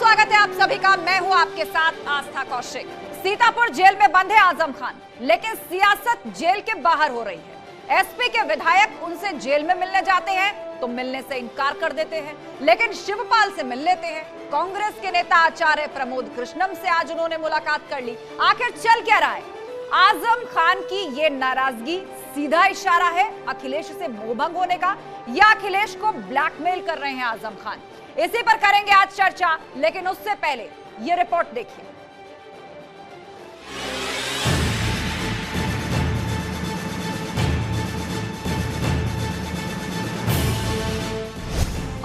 स्वागत है आप सभी का। मैं हूं आपके साथ आस्था कौशिक। सीतापुर जेल में बंद है आजम खान, लेकिन सियासत जेल के बाहर हो रही है। एसपी के विधायक उनसे जेल में मिलने जाते हैं तो मिलने से इनकार कर देते हैं, लेकिन शिवपाल से मिल लेते हैं। कांग्रेस के नेता आचार्य प्रमोद कृष्णम से आज उन्होंने मुलाकात कर ली। आखिर चल क्या रहा है? आजम खान की ये नाराजगी सीधा इशारा है अखिलेश से मोहभंग होने का, या अखिलेश को ब्लैकमेल कर रहे हैं आजम खान? इसी पर करेंगे आज चर्चा, लेकिन उससे पहले ये रिपोर्ट देखिए।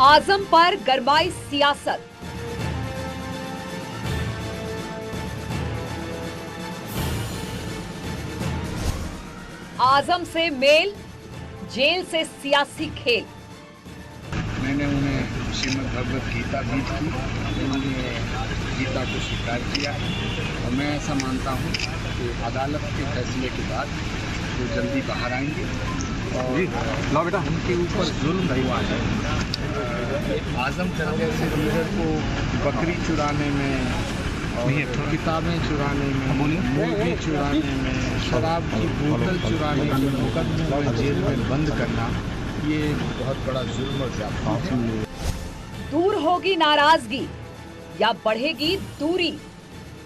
आजम पर गरमाई सियासत। आजम से मेल, जेल से सियासी खेल। मैंने उन्हें श्रीमद् भगवत गीता दी थी, उन्होंने गीता को स्वीकार किया और मैं ऐसा मानता हूँ कि अदालत के फैसले के बाद वो जल्दी बाहर आएंगे और बेटा उनके ऊपर जुल्म हुआ है। आजम खान जैसे लीडर को बकरी चुराने में और किताबें चुराने में, मुर्गी चुराने में, शराब की बोतल चुराने के मुकदमे में जेल में बंद करना, ये बहुत बड़ा जुल्म और ज्यादती है। दूर होगी नाराजगी या बढ़ेगी दूरी?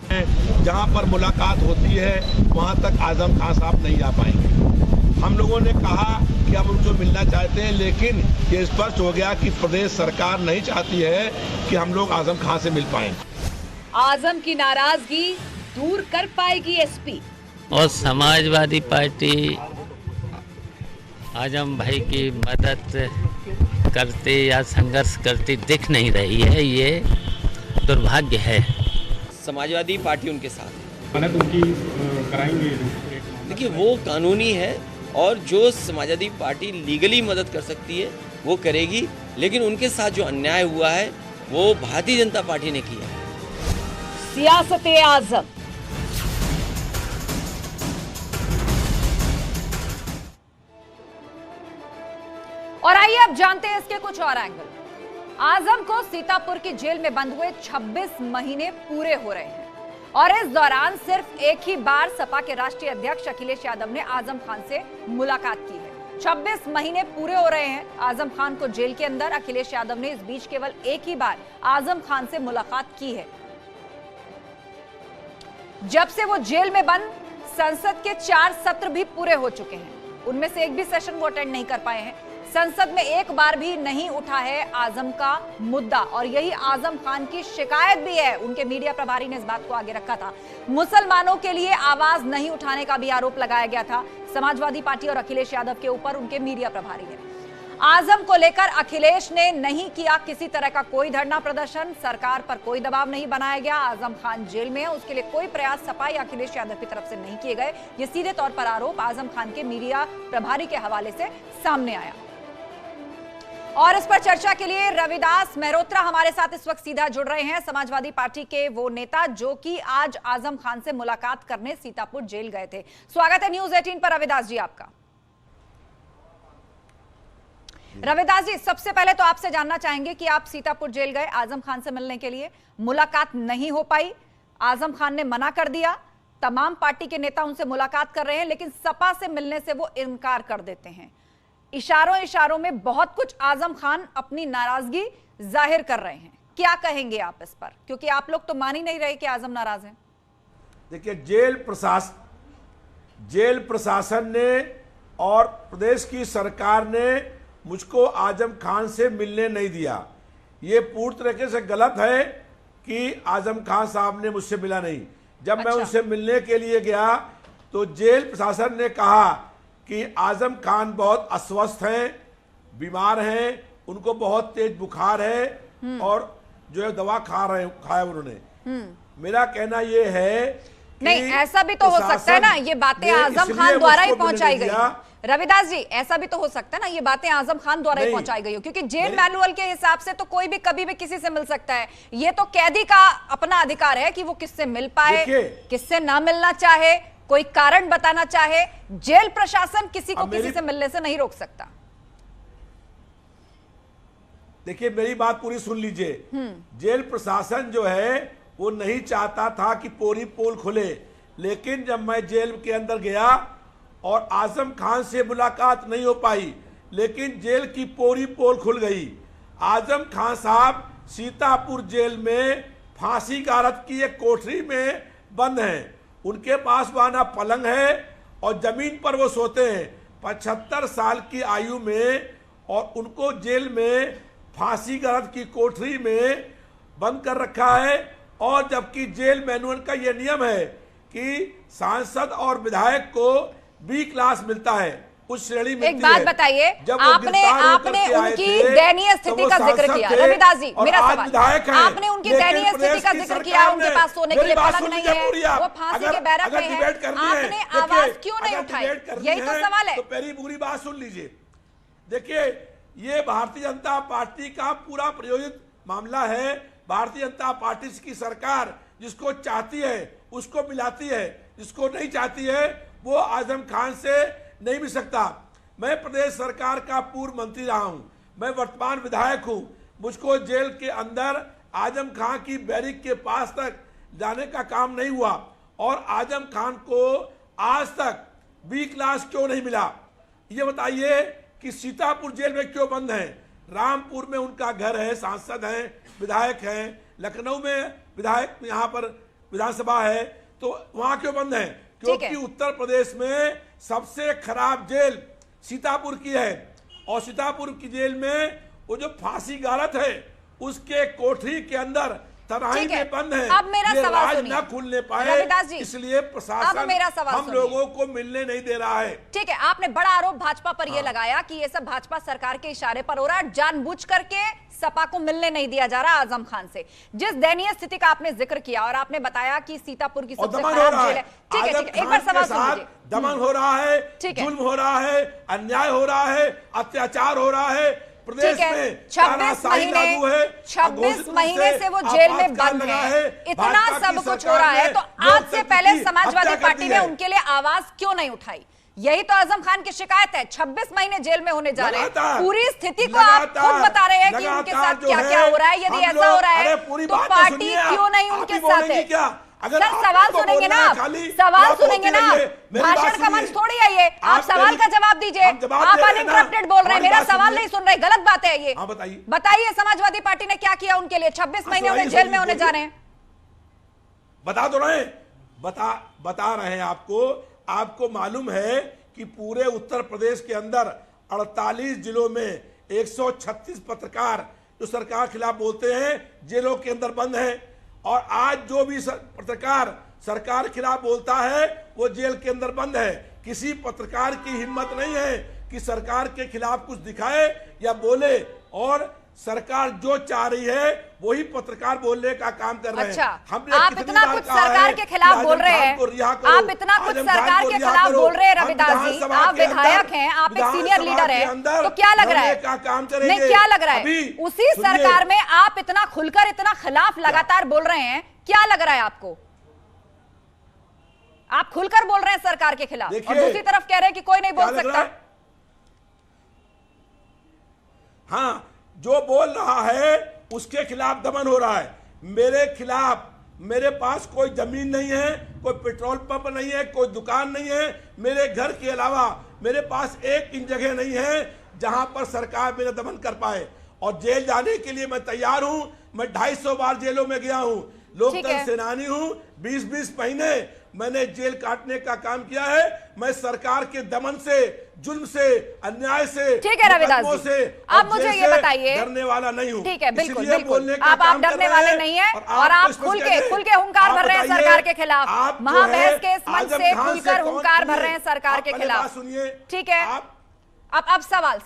जहां पर मुलाकात होती है वहां तक आजम खान साहब नहीं आ पाएंगे। हम लोगों ने कहा कि हम उनसे मिलना चाहते हैं, लेकिन ये स्पष्ट हो गया कि प्रदेश सरकार नहीं चाहती है कि हम लोग आजम खान से मिल पाएं। आजम की नाराजगी दूर कर पाएगी एसपी? और समाजवादी पार्टी आजम भाई की मदद करती या संघर्ष करती दिख नहीं रही है, ये दुर्भाग्य है। समाजवादी पार्टी उनके साथ मदद उनकी कराएंगे। देखिए, वो कानूनी है और जो समाजवादी पार्टी लीगली मदद कर सकती है वो करेगी, लेकिन उनके साथ जो अन्याय हुआ है वो भारतीय जनता पार्टी ने किया है। सियासत आजम। और आइए अब जानते हैं इसके कुछ और एंगल। आजम को सीतापुर की जेल में बंद हुए 26 महीने पूरे हो रहे हैं और इस दौरान सिर्फ एक ही बार सपा के राष्ट्रीय अध्यक्ष अखिलेश यादव ने आजम खान से मुलाकात की है। 26 महीने पूरे हो रहे हैं आजम खान को जेल के अंदर। अखिलेश यादव ने इस बीच केवल एक ही बार आजम खान से मुलाकात की है। जब से वो जेल में बंद, संसद के 4 सत्र भी पूरे हो चुके हैं, उनमें से एक भी सेशन वो अटेंड नहीं कर पाए हैं। संसद में एक बार भी नहीं उठा है आजम का मुद्दा, और यही आजम खान की शिकायत भी है। उनके मीडिया प्रभारी ने इस बात को आगे रखा था। मुसलमानों के लिए आवाज नहीं उठाने का भी आरोप लगाया गया था समाजवादी पार्टी और अखिलेश यादव के ऊपर, उनके मीडिया प्रभारी ने। आजम को लेकर अखिलेश ने नहीं किया किसी तरह का कोई धरना प्रदर्शन, सरकार पर कोई दबाव नहीं बनाया गया। आजम खान जेल में है, उसके लिए कोई प्रयास सपा या अखिलेश यादव की तरफ से नहीं किए गए। ये सीधे तौर पर आरोप आजम खान के मीडिया प्रभारी के हवाले से सामने आया। और इस पर चर्चा के लिए रविदास मेहरोत्रा हमारे साथ इस वक्त सीधा जुड़ रहे हैं। समाजवादी पार्टी के वो नेता जो कि आज आजम खान से मुलाकात करने सीतापुर जेल गए थे। स्वागत है न्यूज 18 पर रविदास जी आपका। रविदास जी, सबसे पहले तो आपसे जानना चाहेंगे कि आप सीतापुर जेल गए आजम खान से मिलने के लिए, मुलाकात नहीं हो पाई, आजम खान ने मना कर दिया। तमाम पार्टी के नेता उनसे मुलाकात कर रहे हैं, लेकिन सपा से मिलने से वो इनकार कर देते हैं। इशारों इशारों में बहुत कुछ आजम खान अपनी नाराजगी जाहिर कर रहे हैं। क्या कहेंगे आप इस पर, क्योंकि आप लोग तो मान ही नहीं रहे कि आजम नाराज हैं? देखिए, जेल प्रशासन ने और प्रदेश की सरकार ने मुझको आजम खान से मिलने नहीं दिया। ये पूर्ण तरीके से गलत है कि आजम खान साहब ने मुझसे मिला नहीं। जब मैं उनसे मिलने के लिए गया तो जेल प्रशासन ने कहा कि आजम खान बहुत अस्वस्थ हैं, बीमार हैं, उनको बहुत तेज बुखार है और जो है दवा खाया उन्होंने। मेरा कहना ये है नहीं, ऐसा भी तो हो सकता है ना, ये बातें आजम खान द्वारा ही पहुंचाई गई। रविदास जी, ऐसा भी तो हो सकता है ना, ये बातें आजम खान द्वारा ही पहुंचाई गई हो, क्योंकि जेल मैनुअल के हिसाब से तो कोई भी कभी भी किसी से मिल सकता है। ये तो कैदी का अपना अधिकार है कि वो किससे मिल पाए, किससे ना मिलना चाहे, कोई कारण बताना चाहे। जेल प्रशासन किसी को किसी से मिलने से नहीं रोक सकता। देखिए मेरी बात पूरी सुन लीजिए। जेल प्रशासन जो है वो नहीं चाहता था कि पूरी पोल खुले, लेकिन जब मैं जेल के अंदर गया और आजम खान से मुलाकात नहीं हो पाई, लेकिन जेल की पूरी पोल खुल गई। आजम खान साहब सीतापुर जेल में फांसी गारत की एक कोठरी में बंद हैं। उनके पास वहां ना पलंग है और जमीन पर वो सोते हैं 75 साल की आयु में, और उनको जेल में फांसी गारत की कोठरी में बंद कर रखा है। और जबकि जेल मैनुअल का ये नियम है कि सांसद और विधायक को बी क्लास मिलता है, उस श्रेणी में। एक बात बताइए, आपने उनकी दयनीय स्थिति का जिक्र किया। रविदास जी, मेरा सवाल, आपने उनकी दयनीय स्थिति का जिक्र किया, उनके पास सोने के लिए पलंग नहीं है, वो फांसी के बैरक में है, आपने आवाज क्यों नहीं उठाई? यही तो सवाल है। तो पहली पूरी बात सुन लीजिए। देखिए ये भारतीय जनता पार्टी का पूरा प्रायोजित मामला है। भारतीय जनता पार्टी की सरकार जिसको चाहती है उसको मिलाती है, जिसको नहीं चाहती है वो आजम खान से नहीं मिल सकता। मैं प्रदेश सरकार का पूर्व मंत्री रहा हूं, मैं वर्तमान विधायक हूं। मुझको जेल के अंदर आजम खान की बैरिक के पास तक जाने का काम नहीं हुआ, और आजम खान को आज तक बी क्लास क्यों नहीं मिला? ये बताइए कि सीतापुर जेल में क्यों बंद है? रामपुर में उनका घर है, सांसद हैं, विधायक हैं, लखनऊ में विधायक यहाँ पर विधानसभा है, तो वहां क्यों बंद है? क्योंकि उत्तर प्रदेश में सबसे खराब जेल सीतापुर की है, और सीतापुर की जेल में वो जो फांसी गारत है उसके कोठरी के अंदर तराई में बंद है। अब मेरा सवाल न खुलने पाए, इसलिए प्रशासन हम लोगों को मिलने नहीं दे रहा है। ठीक है, आपने बड़ा आरोप भाजपा पर यह लगाया कि ये सब भाजपा सरकार के इशारे पर हो रहा है, जानबूझ करके सपा को मिलने नहीं दिया जा रहा आजम खान से। जिस दयनीय स्थिति का आपने जिक्र किया और आपने बताया कि सीतापुर की सबसे खराब जेल है, ठीक है, एक बार सवाल सुन लीजिए। दमन हो रहा है, जुल्म हो रहा है, अन्याय हो रहा है, अत्याचार हो रहा है प्रदेश में। 26 महीने से वो जेल में बंद है, इतना सब कुछ हो रहा है, तो आज से पहले समाजवादी पार्टी ने उनके लिए आवाज क्यों नहीं उठाई? यही तो आजम खान की शिकायत है। 26 महीने जेल में होने जा रहे हैं, पूरी स्थिति को आप खुद बता रहे हैं कि उनके साथ क्या क्या हो रहा है। यदि ऐसा हो रहा है तो पार्टी क्यों नहीं उनके साथ है? सर सवाल सुनेंगे ना आप, सवाल सुनेंगे ना आप, भाषण का मंच थोड़ी है ये। आप सवाल का जवाब दीजिए, आप अनइंटरप्टेड बोल रहे हैं, मेरा सवाल नहीं सुन रहे, गलत बात है ये। बताइए समाजवादी पार्टी ने क्या किया उनके लिए? 26 महीने उन्हें जेल में होने जा रहे हैं। बता दो रहे, बता रहे हैं आपको मालूम है कि पूरे उत्तर प्रदेश के अंदर 48 जिलों में 136 पत्रकार जो सरकार खिलाफ बोलते हैं जेलों के अंदर बंद हैं, और आज जो भी पत्रकार सरकार खिलाफ बोलता है वो जेल के अंदर बंद है। किसी पत्रकार की हिम्मत नहीं है कि सरकार के खिलाफ कुछ दिखाए या बोले, और सरकार जो चाह रही है वही पत्रकार बोलने का काम कर रहे हैं। अच्छा, आप इतना कुछ सरकार के खिलाफ बोल रहे हैं, आप इतना कुछ सरकार के खिलाफ बोल रहे हैं रविदास जी, आप विधायक हैं, आप एक सीनियर लीडर हैं, तो क्या लग रहा है? नहीं, क्या लग रहा है? उसी सरकार में आप इतना खुलकर इतना खिलाफ लगातार बोल रहे हैं, क्या लग रहा है आपको? आप खुलकर बोल रहे हैं सरकार के खिलाफ और दूसरी तरफ कह रहे हैं कि कोई नहीं बोल सकता। हाँ, जो बोल रहा है उसके खिलाफ दमन हो रहा है। मेरे खिलाफ, मेरे पास कोई जमीन नहीं है, कोई पेट्रोल पंप नहीं है, कोई दुकान नहीं है, मेरे घर के अलावा मेरे पास एक इन जगह नहीं है जहां पर सरकार मेरा दमन कर पाए। और जेल जाने के लिए मैं तैयार हूं। मैं 250 बार जेलों में गया हूं, लोकतंत्र सेनानी हूं। 20-20 महीने मैंने जेल काटने का काम किया है। मैं सरकार के दमन से, जुल्म से, अन्याय से, ठीक है रविदास जी, आप मुझे ये बताइए, डरने वाला नहीं हूं। ठीक है, बिल्कुल बिल्कुल, आप डरने वाले नहीं है, और आप खुल के हुंकार भर रहे हैं सरकार के खिलाफ। महाबहस के इस मंच से खुलकर हुंकार भर रहे हैं सरकार के खिलाफ। सुनिए, ठीक है, अब सवाल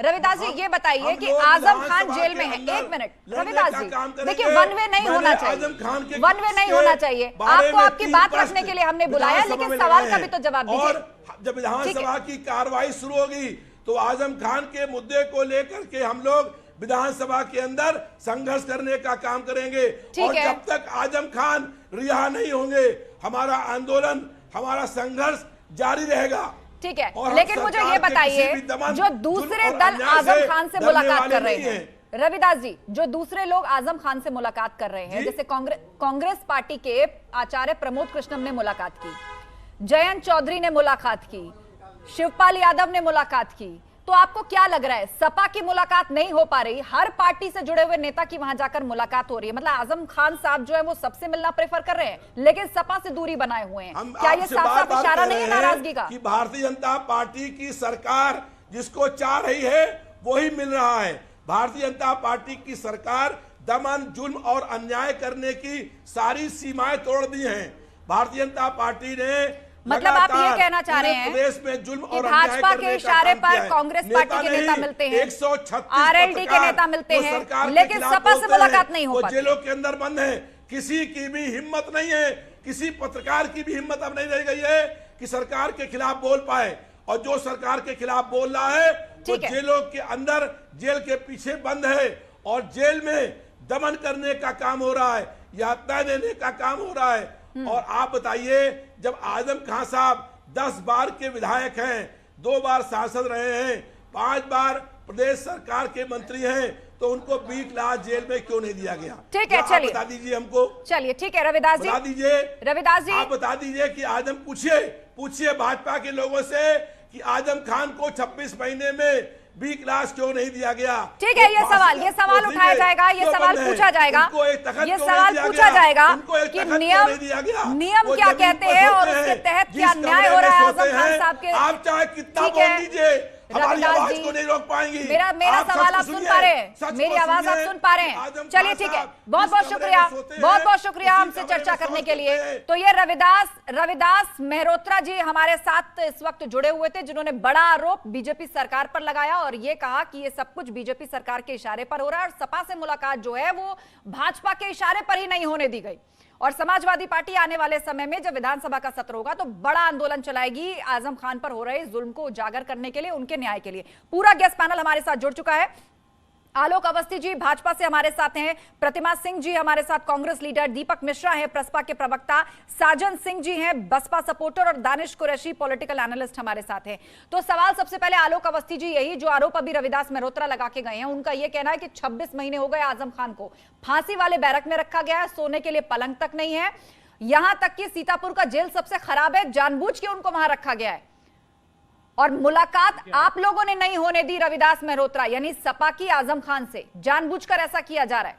रविदास जी ये बताइए कि आजम खान जेल में है। एक मिनट रविदास जी, देखिए वन वे नहीं होना चाहिए, वन वे नहीं होना चाहिए। आपको आपकी बात रखने के लिए हमने बुलाया, लेकिन सवाल का भी तो जवाब दीजिए। जब विधानसभा की कार्रवाई शुरू होगी तो आजम खान के मुद्दे को लेकर के हम लोग विधानसभा के अंदर संघर्ष करने का काम करेंगे, और जब तक आजम खान रिहा नहीं होंगे हमारा आंदोलन, हमारा संघर्ष जारी रहेगा। ठीक है, और हम लेकिन मुझे सरकार ये के बताइए, किसी भी दमन, जो जुल्म दूसरे और दल अन्याय आजम से खान से डरने मुलाकात वाले कर रहे नहीं हैं, हैं। रविदास जी, जो दूसरे लोग आजम खान से मुलाकात कर रहे हैं, जी? जैसे कांग्रेस पार्टी के आचार्य प्रमोद कृष्णम ने मुलाकात की, जयंत चौधरी ने मुलाकात की, शिवपाल यादव ने मुलाकात की, तो आपको क्या लग रहा है, सपा की मुलाकात नहीं हो पा रही, हर पार्टी से जुड़े हुए नेता की वहां जाकर मुलाकात हो रही है, मतलब आजम खान साहब जो है वो सबसे मिलना प्रेफर कर रहे हैं, लेकिन सपा से दूरी बनाए हुए हैं, क्या ये साफ साफ इशारा नहीं है नाराजगी का? कि भारतीय जनता पार्टी की सरकार जिसको चाह रही है वही मिल रहा है। भारतीय जनता पार्टी की सरकार दमन, जुल्म और अन्याय करने की सारी सीमाएं तोड़ दी हैं। भारतीय जनता पार्टी ने मतलब आप ये कहना चाह रहे हैं प्रदेश में जुल्म कि और अन्याय भाजपा करने के का इशारे काम किया पर है। कांग्रेस पार्टी के नेता मिलते हैं, 136 आरएलडी के नेता मिलते जो हैं, सरकार के लेकिन खिलाफ सपा से बोलते मुलाकात हैं, नहीं हो वो पाती। जेलों के अंदर बंद है। किसी की भी हिम्मत नहीं है, किसी पत्रकार की भी हिम्मत अब नहीं रह गई है कि सरकार के खिलाफ बोल पाए, और जो सरकार के खिलाफ बोल रहा है वो ठीक है। जेलों के अंदर, जेल के पीछे बंद है, और जेल में दमन करने का काम हो रहा है, यातना देने का काम हो रहा है। और आप बताइए, जब आजम खान साहब 10 बार के विधायक हैं, 2 बार सांसद रहे हैं, 5 बार प्रदेश सरकार के मंत्री हैं, तो उनको 20 लाख जेल में क्यों नहीं दिया गया? ठीक है, आप चलिए बता दीजिए हमको, चलिए ठीक है रविदास जी, बता दीजिए, रविदास जी, आप बता दीजिए कि आजम, पूछिए भाजपा के लोगों से कि आजम खान को 26 महीने में 20 लाख क्यों नहीं दिया गया? ठीक है, ये सवाल उठाया जाएगा, ये सवाल पूछा जाएगा, ये सवाल पूछा जाएगा कि नियम क्या कहते हैं और उसके तहत क्या न्याय हो रहा है आजम खान साहब के। आप चाहे कितना ठीक है, बोल लीजिए, हमारी रविदास आवाज जी, को नहीं रोक पाएंगी। मेरा सवाल आप सुन पा रहे हैं, मेरी आवाज आप सुन पा रहे हैं, चलिए ठीक है, बहुत बहुत शुक्रिया, बहुत बहुत शुक्रिया हमसे चर्चा करने के लिए। तो ये रविदास मेहरोत्रा जी हमारे साथ इस वक्त जुड़े हुए थे, जिन्होंने बड़ा आरोप बीजेपी सरकार पर लगाया और ये कहा कि ये सब कुछ बीजेपी सरकार के इशारे पर हो रहा है, और सपा से मुलाकात जो है वो भाजपा के इशारे पर ही नहीं होने दी गई। और समाजवादी पार्टी आने वाले समय में जब विधानसभा का सत्र होगा तो बड़ा आंदोलन चलाएगी आजम खान पर हो रहे जुल्म को उजागर करने के लिए, उनके न्याय के लिए। पूरा गेस्ट पैनल हमारे साथ जुड़ चुका है। आलोक अवस्थी जी भाजपा से हमारे साथ हैं, प्रतिमा सिंह जी हमारे साथ कांग्रेस लीडर, दीपक मिश्रा हैं प्रसपा के प्रवक्ता, साजन सिंह जी हैं बसपा सपोर्टर, और दानिश कुरैशी पॉलिटिकल एनालिस्ट हमारे साथ हैं। तो सवाल सबसे पहले आलोक अवस्थी जी, यही जो आरोप अभी रविदास मेहरोत्रा लगा के गए हैं, उनका यह कहना है कि 26 महीने हो गए आजम खान को फांसी वाले बैरक में रखा गया है, सोने के लिए पलंग तक नहीं है, यहां तक कि सीतापुर का जेल सबसे खराब है, जानबूझ के उनको वहां रखा गया है, और मुलाकात आप लोगों ने नहीं होने दी रविदास मेहरोत्रा यानी सपा की आजम खान से, जानबूझकर ऐसा किया जा रहा है।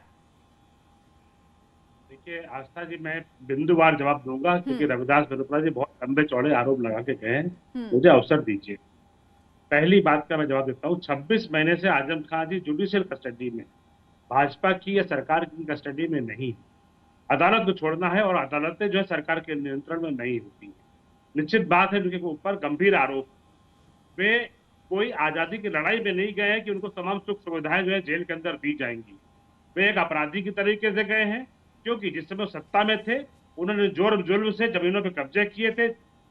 देखिए आस्था जी, मैं बिंदुवार जवाब दूंगा क्योंकि रविदास मेहरोत्रा जी बहुत लंबे चौड़े आरोप लगा के गए हैं, मुझे अवसर दीजिए। पहली बात का मैं जवाब देता हूँ, 26 महीने से आजम खान जी जुडिशियल कस्टडी में, भाजपा की या सरकार की कस्टडी में नहीं, अदालत को छोड़ना है, और अदालतें जो है सरकार के नियंत्रण में नहीं होती है। निश्चित बात है उनके ऊपर गंभीर आरोप, वे कोई आजादी की लड़ाई में नहीं गए हैं कि उनको तमाम सुख सुविधाएं जो है जेल के अंदर दी जाएंगी। वे एक अपराधी की तरीके से गए हैं, क्योंकि जिस समय सत्ता में थे उन्होंने जोर जुल्म से जमीनों पे कब्जे किए थे,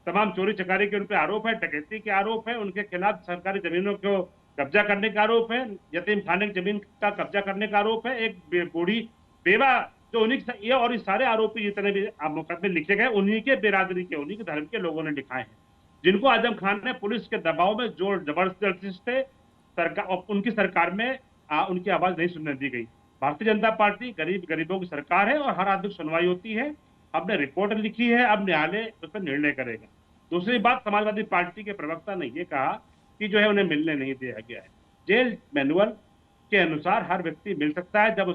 तमाम चोरी चकारी के उन पे आरोप है, डकैती के आरोप है, उनके खिलाफ सरकारी जमीनों को कब्जा करने का आरोप है, यतीम खाने की जमीन का कब्जा करने का आरोप है, एक बूढ़ी बेवा जो उन्हीं ये, और ये सारे आरोपी जितने भी मुकदमे लिखे गए उन्हीं के बिरादरी के, उन्हीं के धर्म के लोगों ने लिखाए हैं, जिनको आजम खान ने पुलिस के दबाव में जोर जबरदस्ती से सरकार, उनकी सरकार में उनकी आवाज नहीं सुनने दी गई। भारतीय जनता पार्टी गरीबों की सरकार है और हर आदमी सुनवाई होती है, हमने रिपोर्ट लिखी है, अब न्यायालय उस पर निर्णय करेगा। दूसरी बात, समाजवादी पार्टी के प्रवक्ता ने यह कहा कि जो है उन्हें मिलने नहीं दिया गया है। जेल मैनुअल के अनुसार हर व्यक्ति मिल सकता है जब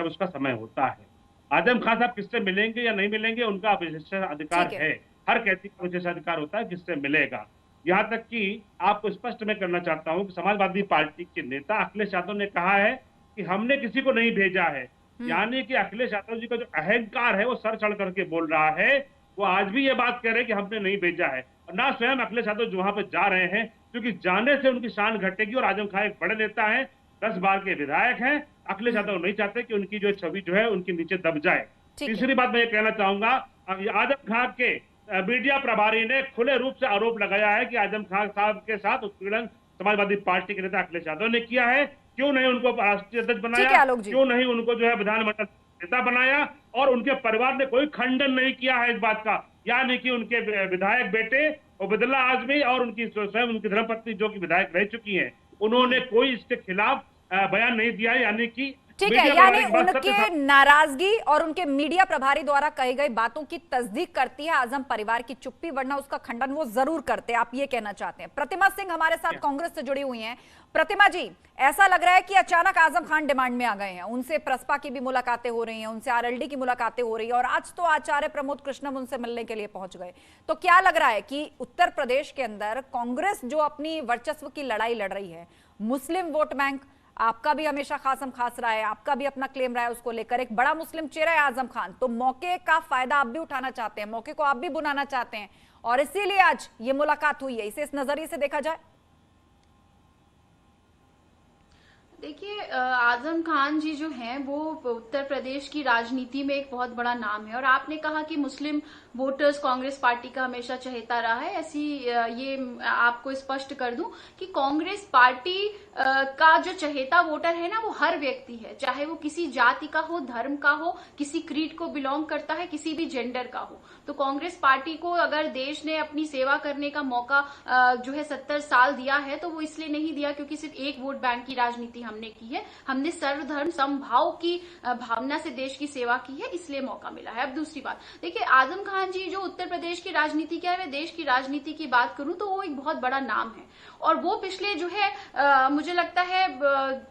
उसका समय होता है। आजम खान साहब किससे मिलेंगे या नहीं मिलेंगे उनका विशेषाधिकार है, हर कैदी का विशेषाधिकार होता है किससे मिलेगा। यहाँ तक कि आपको स्पष्ट मैं करना चाहता हूँ कि समाजवादी पार्टी के नेता अखिलेश यादव ने कहा है कि हमने किसी को नहीं भेजा है, यानी कि अखिलेश यादव जी का जो अहंकार है वो सर चढ़ करके बोल रहा है, वो आज भी ये बात कह रहे हैं कि हमने नहीं भेजा है, और ना स्वयं अखिलेश यादव जो वहां पर जा रहे हैं, क्योंकि जाने से उनकी शान घटेगी। और आजम खान एक बड़े नेता है, 10 बार के विधायक हैं, अखिलेश यादव नहीं चाहते कि उनकी जो छवि जो है उनके नीचे दब जाए। तीसरी बात मैं ये कहना चाहूंगा, आजम खान के मीडिया प्रभारी ने खुले रूप से आरोप लगाया है कि आजम खान साहब के साथ उत्पीड़न समाजवादी पार्टी के नेता अखिलेश यादव ने किया है। क्यों नहीं उनको राष्ट्रीय अध्यक्ष बनाया, क्यों नहीं उनको जो है विधानमंडल नेता बनाया और उनके परिवार ने कोई खंडन नहीं किया है इस बात का, यानी कि उनके विधायक बेटे उबैदुल्ला आजमी और उनकी स्वयं उनकी धर्मपत्नी जो कि विधायक रह चुकी हैं, उन्होंने कोई इसके खिलाफ बयान नहीं दिया, यानी कि ठीक है, यानी उनके नाराजगी और उनके मीडिया प्रभारी द्वारा कही गई बातों की तस्दीक करती है आजम परिवार की चुप्पी, वरना उसका खंडन वो जरूर करते हैं, आप ये कहना चाहते हैं। प्रतिमा सिंह हमारे साथ कांग्रेस से जुड़ी हुई हैं। प्रतिमा जी, ऐसा लग रहा है कि अचानक आजम खान डिमांड में आ गए हैं, उनसे प्रसपा की भी मुलाकातें हो रही हैं, उनसे आरएलडी की मुलाकातें हो रही है और आज तो आचार्य प्रमोद कृष्णम उनसे मिलने के लिए पहुंच गए। तो क्या लग रहा है कि उत्तर प्रदेश के अंदर कांग्रेस जो अपनी वर्चस्व की लड़ाई लड़ रही है, मुस्लिम वोट बैंक आपका भी हमेशा खासम खास रहा है, आपका भी अपना क्लेम रहा है उसको लेकर, एक बड़ा मुस्लिम चेहरा है आजम खान, तो मौके का फायदा आप भी उठाना चाहते हैं, मौके को आप भी बुनाना चाहते हैं और इसीलिए आज ये मुलाकात हुई है, इसे इस नजरिए से देखा जाए। देखिए, आजम खान जी जो हैं वो उत्तर प्रदेश की राजनीति में एक बहुत बड़ा नाम है और आपने कहा कि मुस्लिम वोटर्स कांग्रेस पार्टी का हमेशा चहेता रहा है। ऐसी ये आपको स्पष्ट कर दूं कि कांग्रेस पार्टी का जो चहेता वोटर है ना, वो हर व्यक्ति है, चाहे वो किसी जाति का हो, धर्म का हो, किसी क्रीड को बिलोंग करता है, किसी भी जेंडर का हो। तो कांग्रेस पार्टी को अगर देश ने अपनी सेवा करने का मौका जो है 70 साल दिया है, तो वो इसलिए नहीं दिया क्योंकि सिर्फ एक वोट बैंक की राजनीति हमने की है, हमने सर्वधर्म समभाव की भावना से देश की सेवा की है, इसलिए मौका मिला है। अब दूसरी बात, देखिए आजम खान जी जो उत्तर प्रदेश की राजनीति क्या है, मैं देश की राजनीति की बात करूं तो वो एक बहुत बड़ा नाम है और वो पिछले जो है मुझे लगता है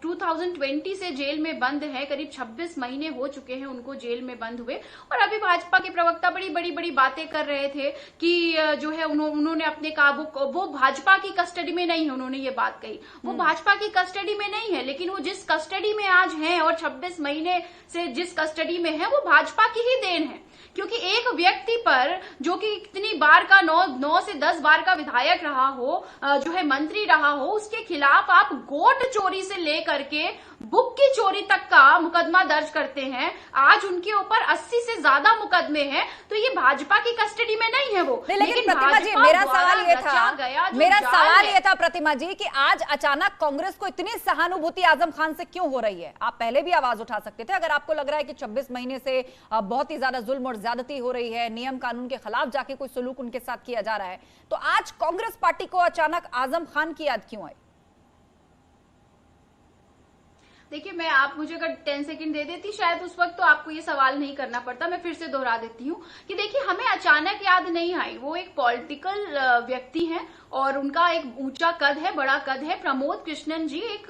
2020 से जेल में बंद है, करीब 26 महीने हो चुके हैं उनको जेल में बंद हुए। और अभी भाजपा के प्रवक्ता बड़ी बातें कर रहे थे कि जो है उन्होंने अपने काबू, वो भाजपा की कस्टडी में नहीं है, उन्होंने ये बात कही, वो भाजपा की कस्टडी में नहीं है, लेकिन वो जिस कस्टडी में आज हैं और 26 महीने से जिस कस्टडी में है वो भाजपा की ही देन है। क्योंकि एक व्यक्ति पर जो कि कितनी बार का 9 से 10 बार का विधायक रहा हो, जो है मंत्री रहा हो, उसके खिलाफ आप गोट चोरी से लेकर के बुक की चोरी तक का मुकदमा दर्ज करते हैं। आज उनके ऊपर 80 से ज्यादा मुकदमे हैं, तो ये भाजपा की कस्टडी में नहीं है वो। लेकिन प्रतिमा जी, मेरा सवाल ये था प्रतिमा जी कि आज अचानक कांग्रेस को इतनी सहानुभूति आजम खान से क्यों हो रही है? आप पहले भी आवाज उठा सकते थे अगर आपको लग रहा है कि 26 महीने से बहुत ही ज्यादा जुल्म और ज्यादती हो रही है, नियम कानून के खिलाफ जाके कोई सलूक उनके साथ किया जा रहा है, तो आज कांग्रेस पार्टी को अचानक आजम खान की याद क्यों आई? देखिए, मैं आप मुझे अगर 10 सेकंड दे देती शायद उस वक्त तो आपको ये सवाल नहीं करना पड़ता। मैं फिर से दोहरा देती हूँ कि देखिए, हमें अचानक याद नहीं आई, वो एक पॉलिटिकल व्यक्ति हैं और उनका एक ऊंचा कद है, बड़ा कद है। प्रमोद कृष्णन जी एक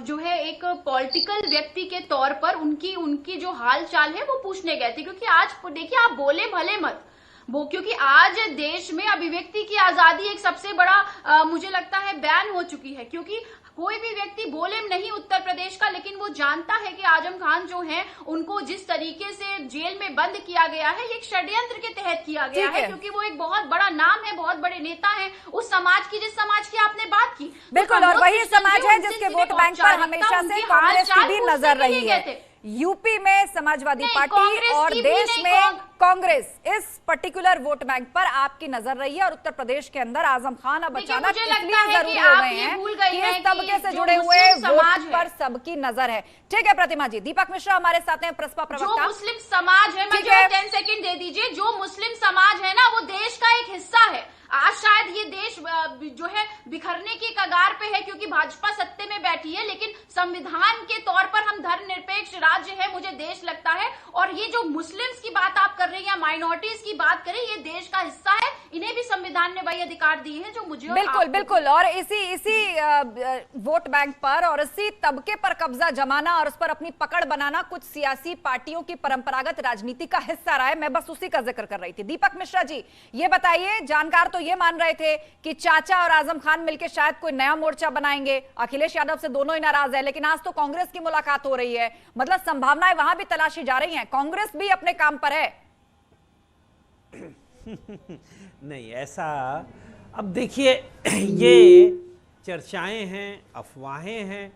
जो है एक पॉलिटिकल व्यक्ति के तौर पर उनकी जो हाल चाल है वो पूछने गए थे, क्योंकि आज देखिए आप बोले भले मत वो, क्योंकि आज देश में अभिव्यक्ति की आजादी एक सबसे बड़ा मुझे लगता है बैन हो चुकी है, क्योंकि कोई भी व्यक्ति बोले नहीं उत्तर प्रदेश का, लेकिन वो जानता है कि आजम खान जो हैं उनको जिस तरीके से जेल में बंद किया गया है, ये एक षड्यंत्र के तहत किया गया है, क्योंकि वो एक बहुत बड़ा नाम है, बहुत बड़े नेता हैं उस समाज की, जिस समाज की आपने बात की। बिल्कुल, और वही समाज है जिसके वोट बैंक पर हमेशा से कांग्रेस की भी नजर रही है। यूपी में समाजवादी पार्टी और देश में कांग्रेस, इस पर्टिकुलर वोट बैंक पर आपकी नजर रही है और उत्तर प्रदेश के अंदर आजम खान अब अचानक इसलिए जरूरी हो गए हैं कि इस तबके से जुड़े हुए वोट पर सबकी नजर है। ठीक है प्रतिमा जी, दीपक मिश्रा हमारे साथ हैं, प्रसपा प्रवक्ता। जो मुस्लिम समाज है, मुझे 10 सेकंड दे दीजिए, जो मुस्लिम समाज है ना वो देश का एक हिस्सा है। आज शायद ये देश जो है बिखरने की कगार पे है क्योंकि भाजपा सत्ते में बैठी है, लेकिन संविधान के तौर पर हम धर्मनिरपेक्ष राज्य है, मुझे देश लगता है। और ये जो मुस्लिम्स की बात आप कर रही हैं, माइनॉरिटीज की बात करें, ये देश का हिस्सा है, इन्हें भी संविधान ने वही अधिकार दिए हैं जो मुझे बिल्कुल और इसी वोट बैंक पर और इसी तबके पर कब्जा जमाना और उस पर अपनी पकड़ बनाना कुछ सियासी पार्टियों की परंपरागत राजनीति का हिस्सा रहा है। मैं बस उसी का जिक्र कर रही थी। दीपक मिश्रा जी, ये बताइए, जानकार तो ये मान रहे थे कि चाचा और आजम खान मिलकर शायद कोई नया मोर्चा बनाएंगे, अखिलेश यादव से दोनों ही नाराज है, लेकिन आज तो कांग्रेस की मुलाकात हो रही है, मतलब संभावनाएं वहां भी तलाशी जा रही हैं, कांग्रेस भी अपने काम पर है। नहीं ऐसा, अब देखिए ये चर्चाएं हैं, अफवाहें हैं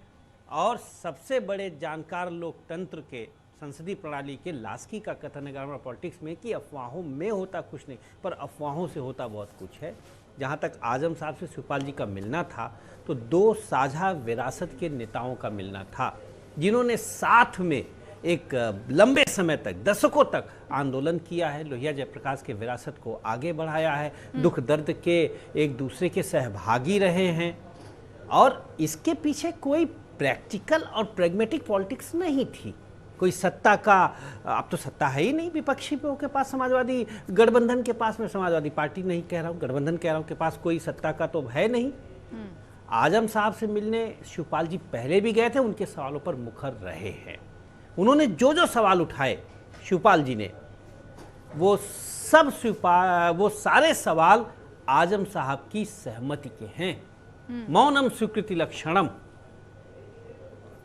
और सबसे बड़े जानकार लोकतंत्र के संसदीय प्रणाली के लास्की का कथन है ग्रामीण पॉलिटिक्स में कि अफवाहों में होता कुछ नहीं, पर अफवाहों से होता बहुत कुछ है। जहाँ तक आजम साहब से शिवपाल जी का मिलना था, तो दो साझा विरासत के नेताओं का मिलना था, जिन्होंने साथ में एक लंबे समय तक, दशकों तक आंदोलन किया है, लोहिया जयप्रकाश के विरासत को आगे बढ़ाया है, दुख दर्द के एक दूसरे के सहभागी रहे हैं, और इसके पीछे कोई प्रैक्टिकल और प्रैग्मेटिक पॉलिटिक्स नहीं थी। कोई सत्ता का, अब तो सत्ता है ही नहीं विपक्षी पे के पास, समाजवादी गठबंधन के पास, में समाजवादी पार्टी नहीं कह रहा हूँ, गठबंधन कह रहा हूँ, के पास कोई सत्ता का तो है नहीं। आजम साहब से मिलने शिवपाल जी पहले भी गए थे, उनके सवालों पर मुखर रहे हैं। उन्होंने जो जो सवाल उठाए शिवपाल जी ने, वो सारे सवाल आजम साहब की सहमति के हैं। मौनम स्वीकृति लक्षणम।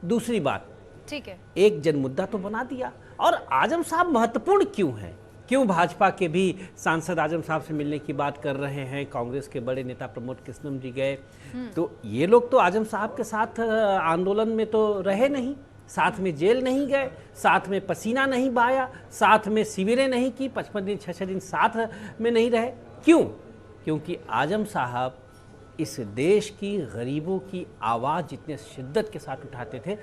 दूसरी बात, ठीक है, एक जन मुद्दा तो बना दिया। और आजम साहब महत्वपूर्ण क्यों हैं? क्यों भाजपा के भी सांसद आजम साहब से मिलने की बात कर रहे हैं? कांग्रेस के बड़े नेता प्रमोद कृष्णम जी गए, तो ये लोग तो आजम साहब के साथ आंदोलन में तो रहे नहीं, साथ में जेल नहीं गए, साथ में पसीना नहीं बहाया, साथ में शिविरें नहीं की, 55 दिन 6 दिन साथ में नहीं रहे। क्यों? क्योंकि आजम साहब इस देश की गरीबों की आवाज़ जितने शिद्दत के साथ उठाते थे,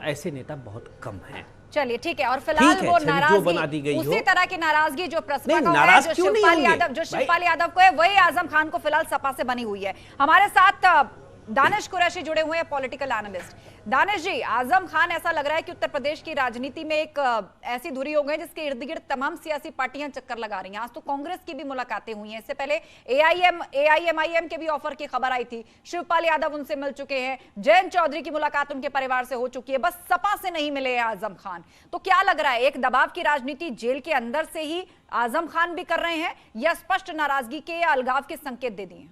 ऐसे नेता बहुत कम हैं। चलिए ठीक है, और फिलहाल वो नाराजगी, उसी तरह की नाराजगी जो प्रसपा को है, जो शिवपाल यादव को है, वही आजम खान को फिलहाल सपा से बनी हुई है। हमारे साथ दानिश कुरैशी जुड़े हुए हैं, पॉलिटिकल एनालिस्ट। दानिश जी, आजम खान ऐसा लग रहा है कि उत्तर प्रदेश की राजनीति में एक ऐसी धुरी हो गई जिसके इर्द गिर्द तमाम सियासी पार्टियां चक्कर लगा रही हैं। आज तो कांग्रेस की भी मुलाकातें हुई हैं, इससे पहले एआईएमआईएम के भी ऑफर की खबर आई थी, शिवपाल यादव उनसे मिल चुके हैं, जयंत चौधरी की मुलाकात उनके परिवार से हो चुकी है, बस सपा से नहीं मिले आजम खान। तो क्या लग रहा है, एक दबाव की राजनीति जेल के अंदर से ही आजम खान भी कर रहे हैं, या स्पष्ट नाराजगी के या अलगाव के संकेत दे दिए?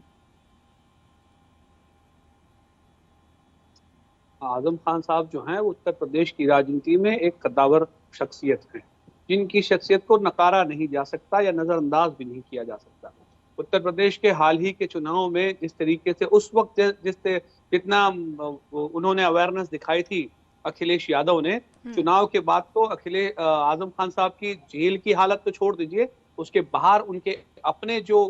आजम खान साहब जो हैं वो उत्तर प्रदेश की राजनीति में एक कद्दावर शख्सियत हैं, जिनकी शख्सियत को नकारा नहीं जा सकता या नज़रअंदाज भी नहीं किया जा सकता। उत्तर प्रदेश के हाल ही के चुनाव में जिस तरीके से उस वक्त जितना उन्होंने अवेयरनेस दिखाई थी अखिलेश यादव ने, चुनाव के बाद तो आजम खान साहब की जेल की हालत तो छोड़ दीजिए, उसके बाहर उनके अपने जो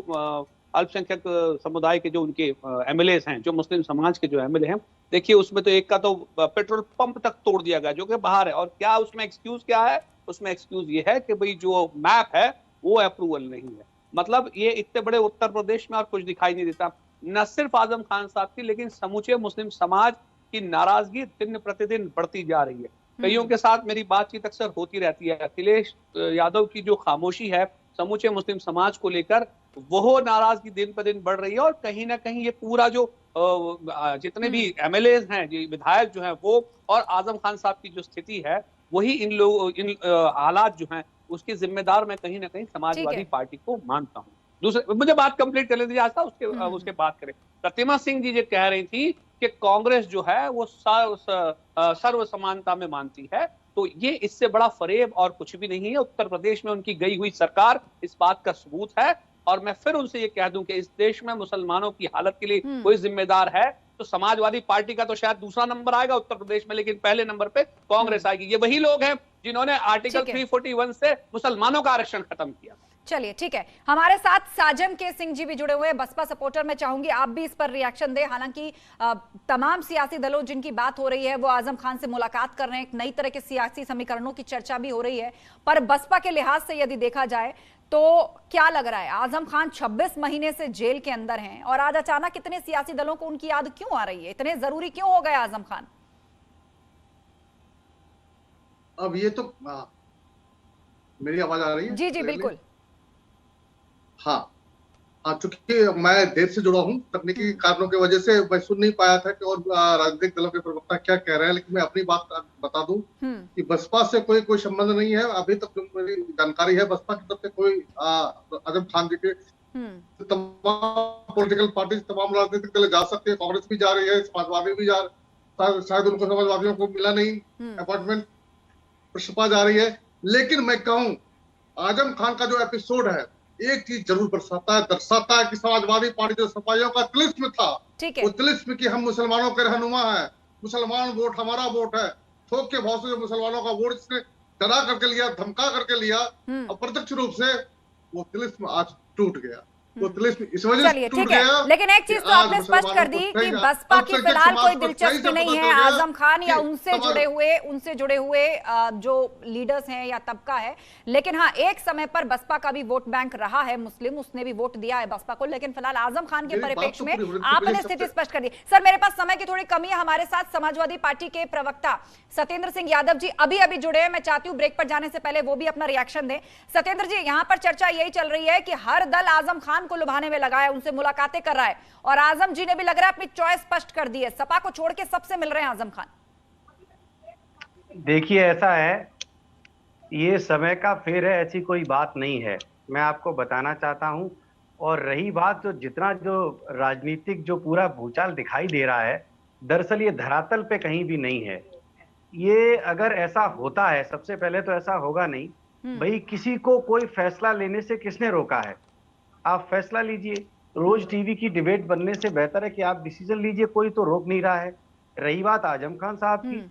अल्पसंख्यक समुदाय के जो उनके एमएलएस हैं, जो मुस्लिम समाज के जो एमएलए हैं, देखिए उसमें तो एक का तो पेट्रोल पंप तक तोड़ दिया गया जो कि बाहर है। और क्या उसमें एक्सक्यूज क्या है? उसमें एक्सक्यूज ये है कि भाई जो मैप है वो अप्रूवल नहीं है। मतलब ये इतने बड़े उत्तर प्रदेश में और कुछ दिखाई नहीं देता। न सिर्फ आजम खान साहब की, लेकिन समूचे मुस्लिम समाज की नाराजगी दिन प्रतिदिन बढ़ती जा रही है। कईयों के साथ मेरी बातचीत अक्सर होती रहती है। अखिलेश यादव की जो खामोशी है समूचे मुस्लिम समाज को लेकर, वो नाराजगी दिन पर दिन बढ़ रही है। और कहीं ना कहीं ये पूरा जो जितने भी एमएलएज हैं, विधायक जो हैं वो, और आजम खान साहब की जो स्थिति है, वही इन हालात जो हैं उसके जिम्मेदार मैं कहीं ना कहीं समाजवादी पार्टी को मानता हूँ। दूसरे, मुझे बात कंप्लीट कर लेती आज उसके बात करें। प्रतिमा सिंह जी जो कह रही थी कि कांग्रेस जो है वो सर्व समानता में मानती है, तो ये इससे बड़ा फरेब और कुछ भी नहीं है। उत्तर प्रदेश में उनकी गई हुई सरकार इस बात का सबूत है। और मैं फिर उनसे ये कह दूं कि इस देश में मुसलमानों की हालत के लिए कोई जिम्मेदार है तो समाजवादी पार्टी का तो शायद दूसरा नंबर आएगा उत्तर प्रदेश में, लेकिन पहले नंबर पे कांग्रेस आएगी। ये वही लोग हैं जिन्होंने आर्टिकल 341 से मुसलमानों का आरक्षण खत्म किया। चलिए ठीक है, हमारे साथ साजन के सिंह जी भी जुड़े हुए हैं, बसपा सपोर्टर। मैं चाहूंगी आप भी इस पर रिएक्शन दें। हालांकि तमाम सियासी दलों जिनकी बात हो रही है वो आजम खान से मुलाकात कर रहे हैं, एक नई तरह के सियासी समीकरणों की चर्चा भी हो रही है, पर बसपा के लिहाज से यदि देखा जाए तो क्या लग रहा है, आजम खान 26 महीने से जेल के अंदर हैं और आज अचानक कितने सियासी दलों को उनकी याद क्यों आ रही है? इतने जरूरी क्यों हो गए आजम खान? अब ये तो मेरी आवाज आ रही है? जी जी बिल्कुल। हाँ, चूंकि मैं देर से जुड़ा हूँ, तकनीकी कारणों की वजह से मैं सुन नहीं पाया था कि और राजनीतिक दलों के प्रवक्ता क्या कह रहे हैं, लेकिन मैं अपनी बात बता दूं कि बसपा से कोई संबंध नहीं है। अभी तक मेरी जानकारी है बसपा की तरफ से कोई आजम खान जी के तमाम पॉलिटिकल पार्टी, तमाम राजनीतिक दल जा सकते हैं, कांग्रेस भी जा रही है, समाजवादी भी जा रही है, शायद उनको समाजवादियों को मिला नहीं अपॉइंटमेंट, बसपा जा रही है। लेकिन मैं कहूँ आजम खान का जो एपिसोड है एक चीज जरूर दर्शाता है कि समाजवादी पार्टी जो सपाइयों का तिलिस्म था, वो तिलिस्म की हम मुसलमानों के रहनुमा है, मुसलमान वोट हमारा वोट है, थोक के भाव से जो मुसलमानों का वोट इसने डरा करके लिया, धमका करके लिया, और प्रत्यक्ष रूप से वो तिलिस्म आज टूट गया। तो इस वजह से चलिए टूट ठीक है, गया। लेकिन एक चीज तो आपने स्पष्ट कर दी कि बसपा की फिलहाल कोई दिलचस्पी नहीं है आजम खान या उनसे जुड़े हुए जो लीडर्स हैं या तबका है। लेकिन हाँ, एक समय पर बसपा का भी वोट बैंक रहा है मुस्लिम, उसने भी वोट दिया है बसपा को। लेकिन फिलहाल आजम खान के परिप्रेक्ष्य में आपने स्थिति स्पष्ट कर दी। सर, मेरे पास समय की थोड़ी कमी है, हमारे साथ समाजवादी पार्टी के प्रवक्ता सत्येंद्र सिंह यादव जी अभी जुड़े हैं। मैं चाहती हूं ब्रेक पर जाने से पहले वो भी अपना रिएक्शन दें। सत्येंद्र जी, यहां पर चर्चा यही चल रही है कि हर दल आजम खान को लुभाने में लगा है, उनसे मुलाकातें कर रहा है, और आजम जी ने भी लग रहा है अपनी चॉइस स्पष्ट कर दी है, सपा को छोड़ के सबसे मिल रहे हैं आजम खान। देखिए, ऐसा है, ये समय का फेर है, ऐसी कोई बात नहीं है, मैं आपको बताना चाहता हूं। और रही बात जो राजनीतिक जो पूरा भूचाल दिखाई दे रहा है, दरअसल ये धरातल पे कहीं भी नहीं है। ये अगर ऐसा होता है, सबसे पहले तो ऐसा होगा नहीं भाई, किसी को कोई फैसला लेने से किसने रोका है? आप फैसला लीजिए, रोज टीवी की डिबेट बनने से बेहतर है कि आप डिसीजन लीजिए, कोई तो रोक नहीं रहा है। रही बात आजम खान साहब की,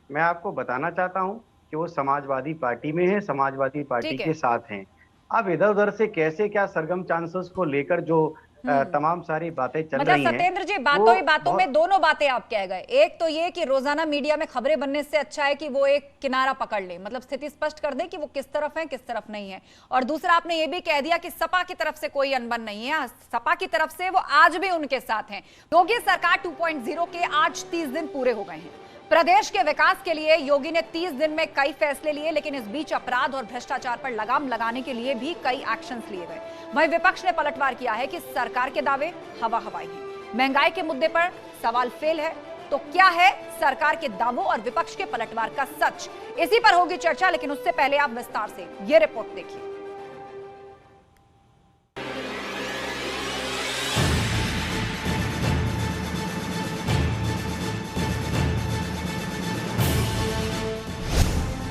मैं आपको बताना चाहता हूं कि वो समाजवादी पार्टी में है, समाजवादी पार्टी के साथ हैं। अब इधर उधर से कैसे क्या सरगम चांसेस को लेकर जो तमाम सारी बातें चल रही हैं। सत्येंद्र जी, बातों में दोनों बातें आप कह गए। एक तो ये कि रोजाना मीडिया में खबरें बनने से अच्छा है कि वो एक किनारा पकड़ ले, मतलब स्थिति स्पष्ट कर दे कि वो किस तरफ है किस तरफ नहीं है। और दूसरा, आपने ये भी कह दिया कि सपा की तरफ से कोई अनबन नहीं है, सपा की तरफ से वो आज भी उनके साथ हैं। योगी सरकार 2.0 के आज 30 दिन पूरे हो गए हैं। प्रदेश के विकास के लिए योगी ने 30 दिन में कई फैसले लिए, लेकिन इस बीच अपराध और भ्रष्टाचार पर लगाम लगाने के लिए भी कई एक्शंस लिए गए। वहीं विपक्ष ने पलटवार किया है कि सरकार के दावे हवा हवाई हैं। महंगाई के मुद्दे पर सवाल फेल है, तो क्या है सरकार के दावों और विपक्ष के पलटवार का सच? इसी पर होगी चर्चा, लेकिन उससे पहले आप विस्तार से ये रिपोर्ट देखिए।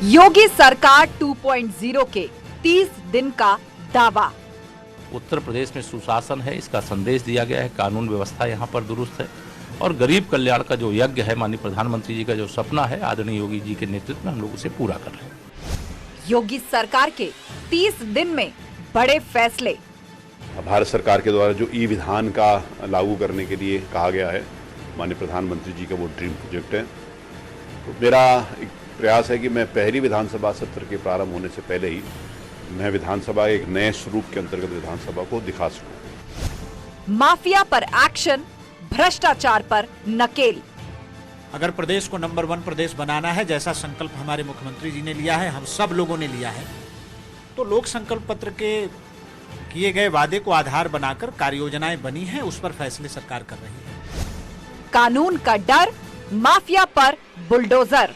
योगी सरकार 2.0 के 30 दिन का दावा। उत्तर प्रदेश में सुशासन है, इसका संदेश दिया गया है। कानून व्यवस्था यहाँ पर दुरुस्त है और गरीब कल्याण का जो यज्ञ है, माननीय प्रधानमंत्री जी का जो सपना है, आदरणीय योगी जी के नेतृत्व में हम लोग उसे पूरा कर रहे हैं। योगी सरकार के 30 दिन में बड़े फैसले। भारत सरकार के द्वारा जो ई-विधान का लागू करने के लिए कहा गया है, माननीय प्रधानमंत्री जी का वो ड्रीम प्रोजेक्ट है। तो मेरा एक प्रयास है कि मैं पहली विधानसभा सत्र के प्रारंभ होने से पहले ही मैं विधानसभा एक नए स्वरूप के अंतर्गत विधानसभा को दिखा सकूं। माफिया पर एक्शन, भ्रष्टाचार पर नकेल। अगर प्रदेश को नंबर 1 प्रदेश बनाना है, जैसा संकल्प हमारे मुख्यमंत्री जी ने लिया है, हम सब लोगों ने लिया है, तो लोक संकल्प पत्र के किए गए वादे को आधार बनाकर कार्य योजनाएं बनी हैं, उस पर फैसले सरकार कर रही है। कानून का डर, माफिया पर बुलडोजर।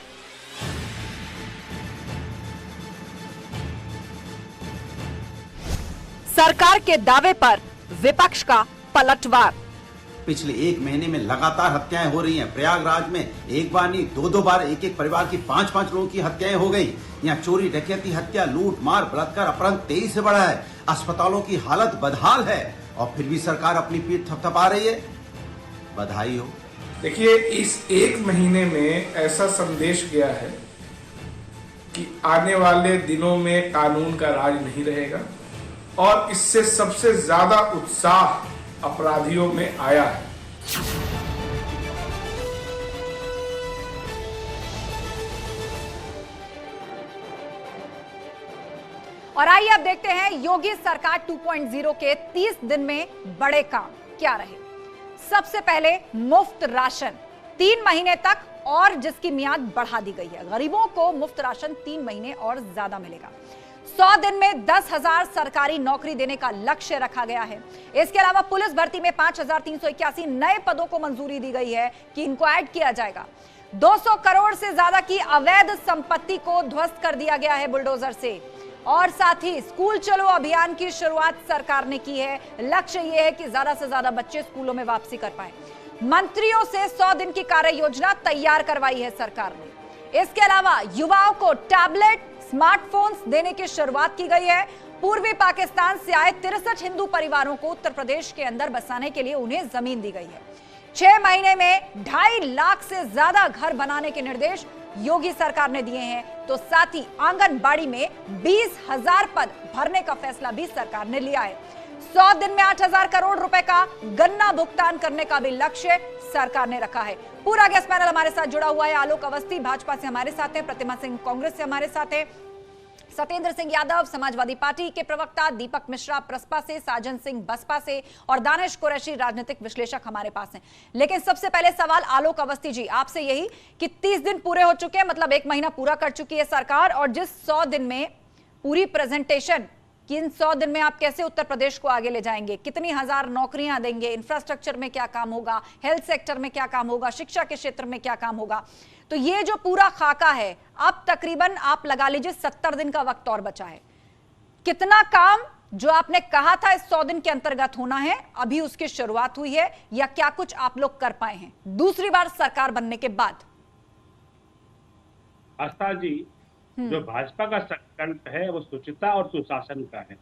सरकार के दावे पर विपक्ष का पलटवार। पिछले 1 महीने में लगातार हत्याएं हो रही हैं। प्रयागराज में एक बार नहीं 2-2 बार एक परिवार की 5-5 लोगों की हत्याएं हो गई। यहाँ चोरी, डकैती, हत्या, लूट मार, बलात्कार, अपहरण तेजी से बढ़ा है। अस्पतालों की हालत बदहाल है और फिर भी सरकार अपनी पीठ थपथपा रही है। बधाई हो। देखिए, इस 1 महीने में ऐसा संदेश गया है कि आने वाले दिनों में कानून का राज नहीं रहेगा और इससे सबसे ज्यादा उत्साह अपराधियों में आया है। और आइए अब देखते हैं योगी सरकार 2.0 के 30 दिन में बड़े काम क्या रहे। सबसे पहले मुफ्त राशन 3 महीने तक और जिसकी मियाद बढ़ा दी गई है। गरीबों को मुफ्त राशन 3 महीने और ज्यादा मिलेगा। 100 दिन में 10,000 सरकारी नौकरी देने का लक्ष्य रखा गया है। इसके अलावा पुलिस भर्ती में 5,381 नए पदों को मंजूरी दी गई है कि इनको ऐड किया जाएगा। 200 करोड़ से ज्यादा की अवैध संपत्ति को ध्वस्त कर दिया गया है बुलडोजर से। और साथ ही स्कूल चलो अभियान की शुरुआत सरकार ने की है। लक्ष्य यह है कि ज्यादा से ज्यादा बच्चे स्कूलों में वापसी कर पाए। मंत्रियों से 100 दिन की कार्य योजना तैयार करवाई है सरकार ने। इसके अलावा युवाओं को टैबलेट, स्मार्टफोन्स देने की शुरुआत की गई है। पूर्वी पाकिस्तान से आए 63 हिंदू परिवारों को उत्तर प्रदेश के अंदर बसाने के लिए उन्हें जमीन दी गई है। 6 महीने में 2.5 लाख से ज्यादा घर बनाने के निर्देश योगी सरकार ने दिए हैं। तो साथ ही आंगनबाड़ी में 20,000 पद भरने का फैसला भी सरकार ने लिया है। 100 दिन में 8,000 करोड़ रुपए का गन्ना भुगतान करने का भी लक्ष्य सरकार ने रखा है। पूरा गेस्ट पैनल हमारे साथ जुड़ा हुआ है। आलोक अवस्थी भाजपा से हमारे साथ हैं, प्रतिमा सिंह कांग्रेस से हमारे साथ हैं, सत्येंद्र सिंह यादव समाजवादी पार्टी के प्रवक्ता, दीपक मिश्रा प्रसपा से, साजन सिंह बसपा से और दानिश कुरैशी राजनीतिक विश्लेषक हमारे पास हैं। लेकिन सबसे पहले सवाल आलोक अवस्थी जी आपसे यही कि 30 दिन पूरे हो चुके हैं, मतलब 1 महीना पूरा कर चुकी है सरकार, और जिस 100 दिन में पूरी प्रेजेंटेशन कि इन 100 दिन में आप कैसे उत्तर प्रदेश को आगे ले जाएंगे, कितनी हजार नौकरियां देंगे, इंफ्रास्ट्रक्चर में क्या काम होगा, हेल्थ सेक्टर में क्या काम होगा, शिक्षा के क्षेत्र में क्या काम होगा, तो ये जो पूरा खाका है अब तकरीबन आप लगा लीजिए 70 दिन का वक्त और बचा है। कितना काम जो आपने कहा था इस 100 दिन के अंतर्गत होना है अभी उसकी शुरुआत हुई है, या क्या कुछ आप लोग कर पाए हैं दूसरी बार सरकार बनने के बाद? आस्था जी, जो भाजपा का संकल्प है वो शुचिता और सुशासन का है।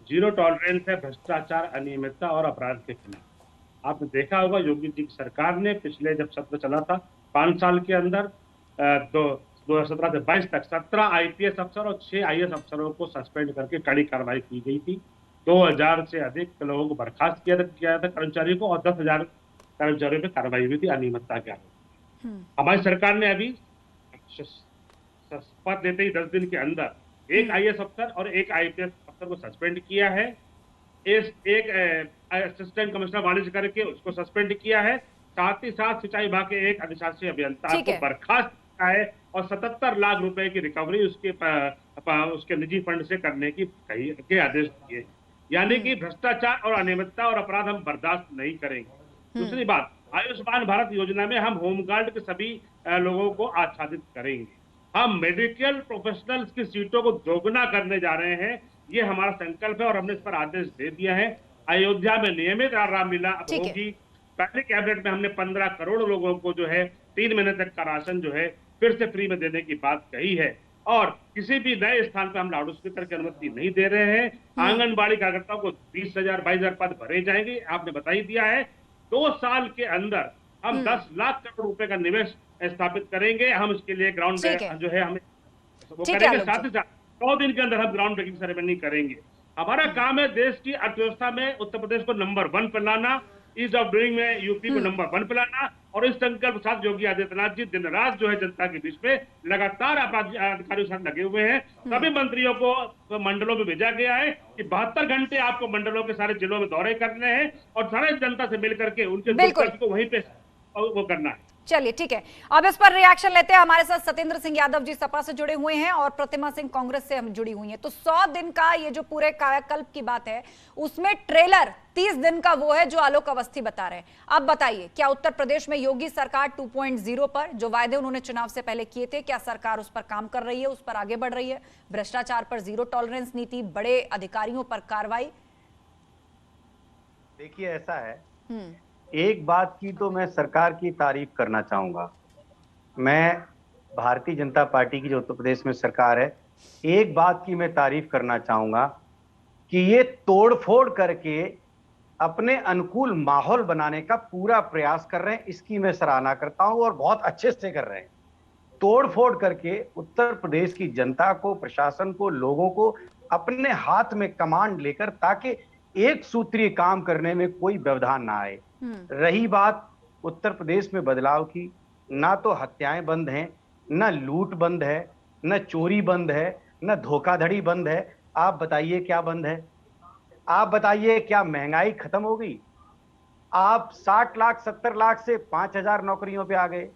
जीरो टॉलरेंस है भ्रष्टाचार, अनियमितता और अपराध के खिलाफ। आपने देखा होगा योगी जी की सरकार ने पिछले जब सत्र चला था 5 साल के अंदर 2017 से 22 तक 17 आईपीएस अफसर और 6 आईएएस अफसरों को सस्पेंड करके कड़ी कार्रवाई की गई थी। 2000 से अधिक लोगों को बर्खास्त किया था कर्मचारियों को, और 10,000 कर्मचारियों पर कार्रवाई हुई थी अनियमितता के आरोप। हमारी सरकार ने अभी शपथ देते ही 10 दिन के अंदर एक आईएएस अफसर और एक आईपीएस अफसर को सस्पेंड किया है, एक असिस्टेंट कमिश्नर वाणिज्य करके उसको सस्पेंड किया है, साथ ही साथ सिंचाई विभाग के एक अधिशासी अभियंता को बर्खास्त किया है और 77 लाख रुपए की रिकवरी उसके निजी फंड से करने के आदेश दिए। यानी कि भ्रष्टाचार और अनियमितता और अपराध हम बर्दाश्त नहीं करेंगे। दूसरी बात, आयुष्मान भारत योजना में हम होमगार्ड के सभी लोगों को आच्छादित करेंगे। हम मेडिकल प्रोफेशनल्स की सीटों को दोगुना करने जा रहे हैं, ये हमारा संकल्प है और हमने इस पर आदेश दे दिया है। अयोध्या में नियमित रामलीला होगी। पहले कैबिनेट में हमने 15 करोड़ लोगों को जो है 3 महीने तक का राशन जो है फिर से फ्री में देने की बात कही है, और किसी भी नए स्थान पर हम लाउड स्पीकर की अनुमति नहीं दे रहे हैं। आंगनबाड़ी कार्यकर्ताओं को 20,000 22,000 पद भरे जाएंगे, आपने बता ही दिया है। 2 साल के अंदर हम 10 लाख करोड़ रुपए का निवेश स्थापित करेंगे। हम इसके लिए ग्राउंड जो है हमें वो करेंगे, साथ ही साथ 100 दिन के अंदर हम ग्राउंड ब्रेकिंग सेरेमनी करेंगे। हमारा काम है देश की अर्थव्यवस्था में उत्तर प्रदेश को नंबर 1 पे लाना, ईज ऑफ डूइंग में यूपी को नंबर 1 पे लाना, और इस संकल्प के साथ योगी आदित्यनाथ जी दिन रात जो है जनता के बीच में लगातार अधिकारियों के साथ लगे हुए हैं। सभी मंत्रियों को मंडलों में भेजा गया है कि 72 घंटे आपको मंडलों के सारे जिलों में दौरे करने हैं और सारे जनता से मिल करके उनके दुख को वहीं पे वो करना है। चलिए ठीक है, अब इस पर रिएक्शन लेते हैं। हमारे साथ सत्येंद्र सिंह यादव जी सपा से जुड़े हुए हैं और प्रतिमा सिंह कांग्रेस से हम जुड़ी हुई हैं। तो 100 दिन का ये जो पूरे कायाकल्प की बात है उसमें ट्रेलर 30 दिन का वो है जो आलोक अवस्थी बता रहे हैं। अब बताइए, क्या उत्तर प्रदेश में योगी सरकार 2.0 पर जो वायदे उन्होंने चुनाव से पहले किए थे, क्या सरकार उस पर काम कर रही है, उस पर आगे बढ़ रही है? भ्रष्टाचार पर जीरो टॉलरेंस नीति, बड़े अधिकारियों पर कार्रवाई। देखिए ऐसा है, एक बात की तो मैं सरकार की तारीफ करना चाहूंगा। मैं भारतीय जनता पार्टी की जो उत्तर प्रदेश में सरकार है, एक बात की मैं तारीफ करना चाहूंगा कि ये तोड़फोड़ करके अपने अनुकूल माहौल बनाने का पूरा प्रयास कर रहे हैं। इसकी मैं सराहना करता हूं और बहुत अच्छे से कर रहे हैं। तोड़फोड़ करके उत्तर प्रदेश की जनता को, प्रशासन को, लोगों को अपने हाथ में कमांड लेकर, ताकि एक सूत्रीय काम करने में कोई व्यवधान ना आए। रही बात उत्तर प्रदेश में बदलाव की, ना तो हत्याएं बंद हैं, ना लूट बंद है, ना चोरी बंद है, ना धोखाधड़ी बंद है। आप बताइए क्या बंद है? आप बताइए क्या महंगाई खत्म हो गई? आप 60 लाख 70 लाख से 5,000 नौकरियों पे आ गए।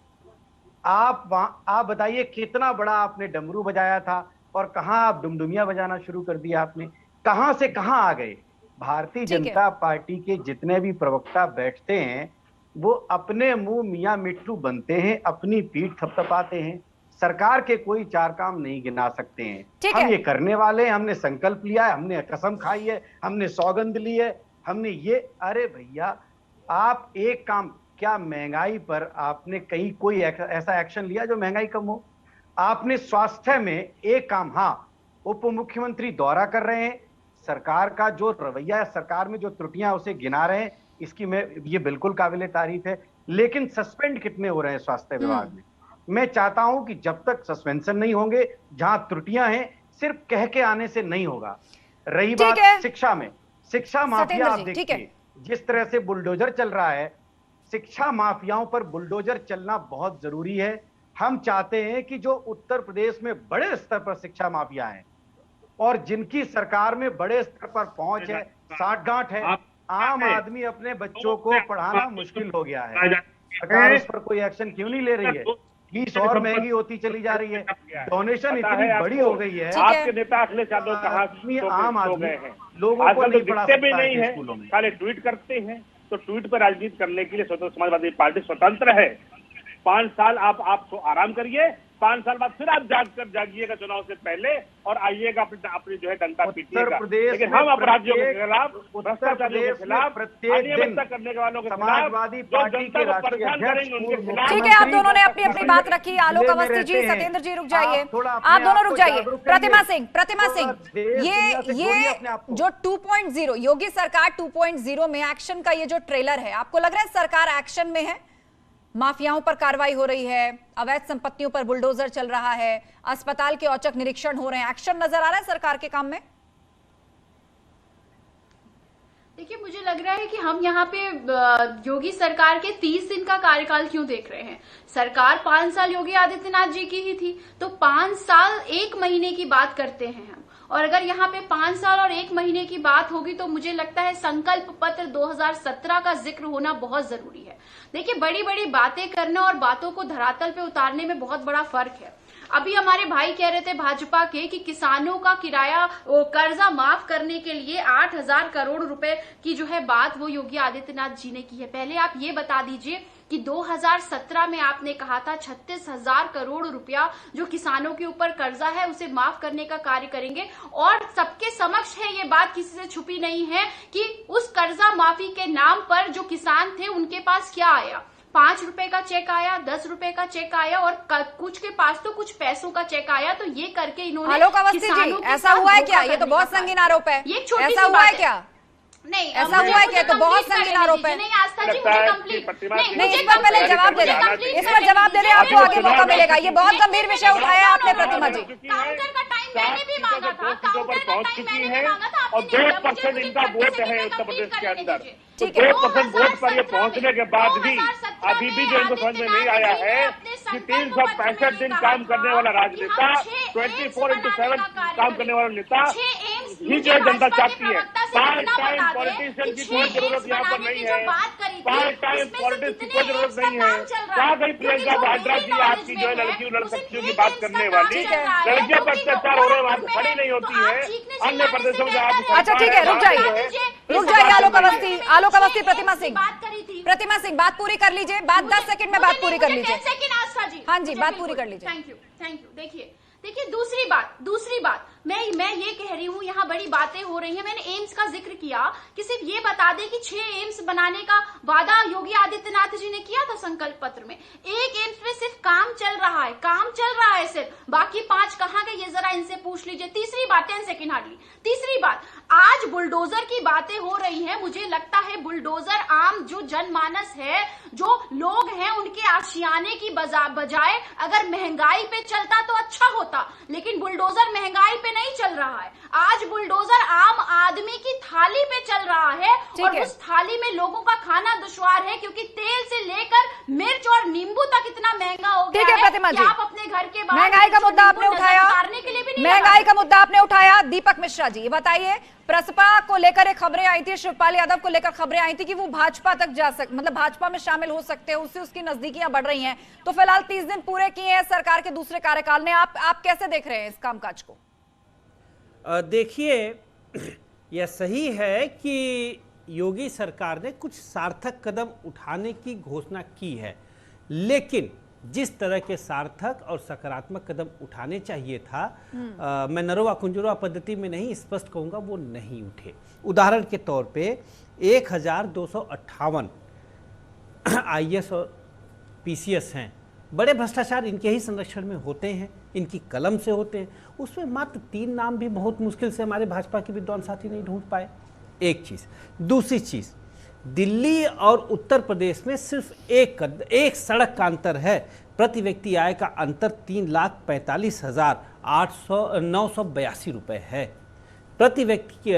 आप बताइए कितना बड़ा आपने डमरू बजाया था और कहां आप डुमडुमिया बजाना शुरू कर दिया आपने? कहां से कहां आ गए? भारतीय जनता पार्टी के जितने भी प्रवक्ता बैठते हैं वो अपने मुंह मियां मिट्ठू बनते हैं, अपनी पीठ थपथपाते हैं, सरकार के कोई 4 काम नहीं गिना सकते हैं। हम ये करने वाले हैं, हमने संकल्प लिया है, हमने कसम खाई है, हमने सौगंध ली है, हमने ये। अरे भैया, आप एक काम, क्या महंगाई पर आपने कहीं कोई ऐसा एक्शन लिया जो महंगाई कम हो? आपने स्वास्थ्य में एक काम, हाँ, उप मुख्यमंत्री दौरा कर रहे हैं, सरकार का जो रवैया है, सरकार में जो त्रुटियां उसे गिना रहे हैं, इसकी मैं ये बिल्कुल काबिले तारीफ है। लेकिन सस्पेंड कितने हो रहे हैं स्वास्थ्य विभाग में? मैं चाहता हूं कि जब तक सस्पेंशन नहीं होंगे, जहां त्रुटियां हैं, सिर्फ कह के आने से नहीं होगा। रही बात शिक्षा में, शिक्षा माफिया आप सत्येंद्र जी, ठीक है। देखिए जिस तरह से बुलडोजर चल रहा है, शिक्षा माफियाओं पर बुलडोजर चलना बहुत जरूरी है। हम चाहते हैं कि जो उत्तर प्रदेश में बड़े स्तर पर शिक्षा माफिया हैं और जिनकी सरकार में बड़े स्तर पर पहुंच है, साठगांठ है, आम आदमी अपने बच्चों को पढ़ाना मुश्किल हो गया है। सरकार उस पर कोई एक्शन क्यों नहीं ले रही है? फीस और महंगी होती चली जा रही है, डोनेशन इतनी बड़ी हो गई है, आपके नेता अखिलेश यादव कहा आम आदमी लोगों लोगों को को नहीं पढ़ा दिखते भी सकता नहीं है है, स्कूलों में। खाली ट्वीट करते हैं। तो ट्वीट पर राजनीति करने के लिए स्वतंत्र समाजवादी पार्टी स्वतंत्र है। 5 साल आप आराम करिए, 5 साल बाद फिर आप जागिएगा चुनाव से पहले और आइएगा अपनी जो है डंका पीटिएगा। लेकिन हम अपराधियों के खिलाफ, भ्रष्टाचारियों के खिलाफ, अनियमितता करने के वालों के खिलाफ, समाजवादी पार्टी के राष्ट्रीय अध्यक्ष उनके खिलाफ। ठीक है, आप दोनों ने अपनी अपनी बात रखी। आलोक अवस्थी जी, सत्येंद्र जी रुक जाइए, आप दोनों रुक जाइए। प्रतिमा सिंह, ये जो 2.0 योगी सरकार 2.0 में एक्शन का ये जो ट्रेलर है, आपको लग रहा है सरकार एक्शन में है? माफियाओं पर कार्रवाई हो रही है, अवैध संपत्तियों पर बुलडोजर चल रहा है, अस्पताल के औचक निरीक्षण हो रहे हैं, एक्शन नजर आ रहा है सरकार के काम में? देखिए, मुझे लग रहा है कि हम यहाँ पे योगी सरकार के 30 दिन का कार्यकाल क्यों देख रहे हैं। सरकार 5 साल योगी आदित्यनाथ जी की ही थी, तो 5 साल 1 महीने की बात करते हैं हम। और अगर यहाँ पे 5 साल और 1 महीने की बात होगी तो मुझे लगता है संकल्प पत्र 2017 का जिक्र होना बहुत जरूरी है। देखिए, बड़ी बड़ी बातें करना और बातों को धरातल पे उतारने में बहुत बड़ा फर्क है। अभी हमारे भाई कह रहे थे भाजपा के कि किसानों का किराया कर्जा माफ करने के लिए 8,000 करोड़ रुपए की जो है बात वो योगी आदित्यनाथ जी ने की है। पहले आप ये बता दीजिए कि 2017 में आपने कहा था 36,000 करोड़ रुपया जो किसानों के ऊपर कर्जा है उसे माफ करने का कार्य करेंगे। और सबके समक्ष है, ये बात किसी से छुपी नहीं है कि उस कर्जा माफी के नाम पर जो किसान थे उनके पास क्या आया। 5 रुपए का चेक आया, 10 रुपए का चेक आया और कुछ के पास तो कुछ पैसों का चेक आया। तो ये करके इन्होंने आलोक अवस्थी जी, ऐसा हुआ है क्या? ये तो बहुत संगीन आरोप है। ऐसा हुआ है क्या? नहीं, ऐसा हुआ है क्या? तो बहुत संगीन आरोप है। नहीं, आस्था जी, मुझे कंप्लीट नहीं, इस पर पहले जवाब दे दें, इस पर जवाब दे दें, आपको आगे मौका मिलेगा। ये बहुत गंभीर विषय उठाया आपने प्रतिमा जी। काउंटर का टाइम मैंने भी मांगा था, काउंटर का टाइम मैंने भी मांगा था, और 2% इनका वोट है उत्तर प्रदेश के अंदर। 2% वोट पर ये पहुंचने के बाद भी अभी भी जो इनको समझ में नहीं आया है कि 365 दिन काम करने वाला राजनेता, 24/7 काम करने वाला नेता ही जो जनता चाहती है। पार्ट टाइम पॉलिटिशियन की कोई जरूरत यहाँ पर नहीं है, पार्ट टाइम पॉलिटिक्स की कोई जरूरत नहीं है। क्या गई प्रियंका वाड्रा जी आपकी जो है लड़कियों लड़कियों की बात करने वाली, लड़कियों पर अत्याचार हो रहे वहां पर खड़ी नहीं होती है। अन्य प्रदेशों में आप अच्छा ठीक है, रुक जाइए आलोक अवस्थी। प्रतिमा सिंह बात पूरी कर लीजिए, बात 10 सेकंड में बात पूरी कर लीजिए। हाँ जी, बात पूरी कर लीजिए। Thank you. देखिए दूसरी बात मैं ये कह रही हूँ, यहाँ बड़ी बातें हो रही हैं। मैंने एम्स का जिक्र किया कि सिर्फ ये बता दें कि 6 एम्स बनाने का वादा योगी आदित्यनाथ जी ने किया था संकल्प पत्र में। 1 एम्स में सिर्फ काम चल रहा है सिर्फ, बाकी 5 कहाँ गए ये जरा इनसे पूछ लीजिए। तीसरी बात, 10 सेकेंड हार्डली। तीसरी बात, आज बुलडोजर की बातें हो रही हैं। मुझे लगता है बुलडोजर आम जो जनमानस है, जो लोग हैं, उनके आशियाने की बजाय अगर महंगाई पे चलता तो अच्छा होता, लेकिन बुलडोजर महंगाई पे नहीं चल रहा है। आज बुलडोजर आम आदमी की थाली पे चल रहा है और उस थाली में लोगों का खाना दुश्वार है, क्योंकि तेल से लेकर मिर्च और नींबू तक इतना महंगा हो गया है कि आप अपने घर के बाहर महंगाई का मुद्दा आपने उठाया, महंगाई का मुद्दा आपने उठाया। दीपक मिश्रा जी, ये बताइए, प्रसपा को लेकर एक खबरें आई थी, शिवपाल यादव को लेकर खबरें आई थी कि वो भाजपा तक जा मतलब भाजपा में शामिल हो सकते हैं, उससे उसकी नजदीकियां बढ़ रही हैं। तो फिलहाल 30 दिन पूरे किए हैं सरकार के दूसरे कार्यकाल ने, आप कैसे देख रहे हैं इस कामकाज को? देखिए, यह सही है कि योगी सरकार ने कुछ सार्थक कदम उठाने की घोषणा की है, लेकिन जिस तरह के सार्थक और सकारात्मक कदम उठाने चाहिए था, मैं नरोवा कुंजरोवा पद्धति में नहीं, स्पष्ट कहूंगा, वो नहीं उठे। उदाहरण के तौर पे 1258 IAS और PCS हैं, बड़े भ्रष्टाचार इनके ही संरक्षण में होते हैं, इनकी कलम से होते हैं। उसमें मात्र 3 नाम भी बहुत मुश्किल से हमारे भाजपा के विद्वान साथी नहीं ढूंढ पाए। एक चीज़। दूसरी चीज़, दिल्ली और उत्तर प्रदेश में सिर्फ एक सड़क का अंतर है। प्रति व्यक्ति आय का अंतर 3,45,982 रुपये है। प्रति व्यक्ति